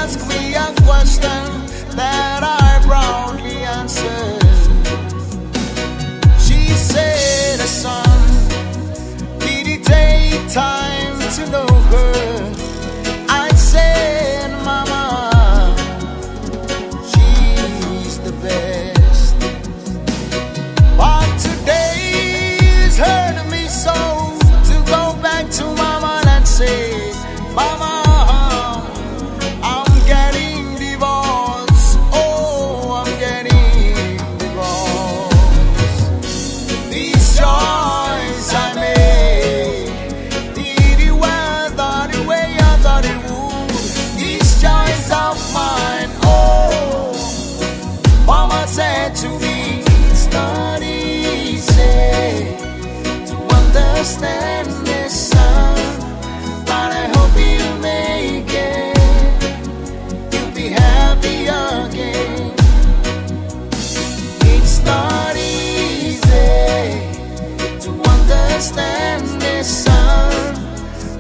asked me a question that I proudly answered. She said, son, did it take time to know her? I said, mama, she's the best. But today's hurt me so to go back to mama and say, mama, I'm getting divorced. Oh, I'm getting divorced. These choices I made did well the way I thought it would. These choices of mine, oh, mama said to me, it's not easy to understand this, son, but I hope you make it. You'll be happy again. It's not easy to understand this, son,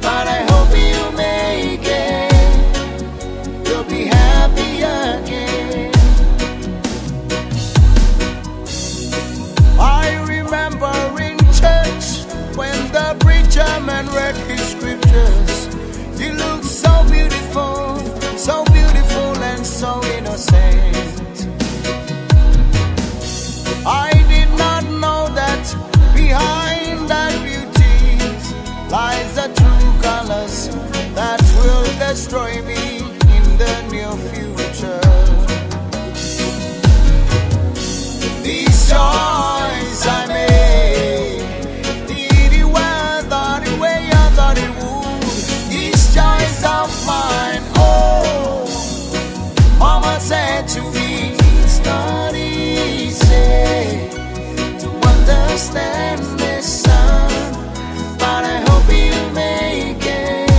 but I hope you make it. You'll be happy again. I remember in church when the preacher man read his scriptures. He looked so beautiful and so innocent. I did not know that behind that beauty lies the true colors that will destroy me in the near future. These choices I made did it well the way I thought it would. These choices of mine, oh, mama said to me, it's not easy to understand this, son, but I hope you make it.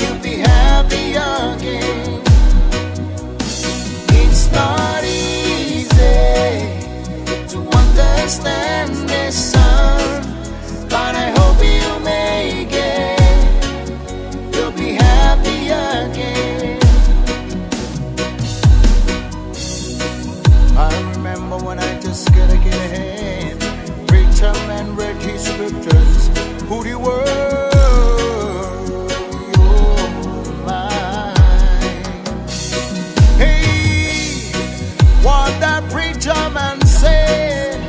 You'll be happy again. It's not easy to understand this, son, but I hope you make it. You'll be happy again. I remember when I just get ahead, preacher man read his scriptures, who they were. What that preacher man said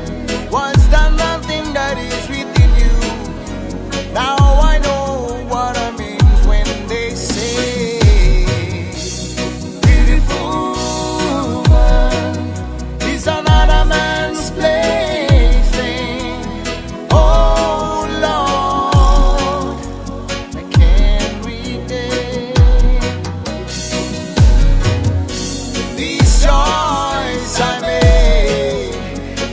was that nothing that is within you. Now I know what it means when they say, beautiful woman is another man's plaything. Oh Lord, I can't read it. These choices I made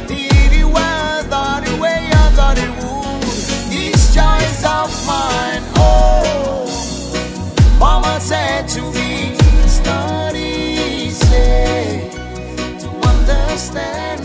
did it well the way I thought it would. These choices of mine, oh, mama said to me, it's not easy to understand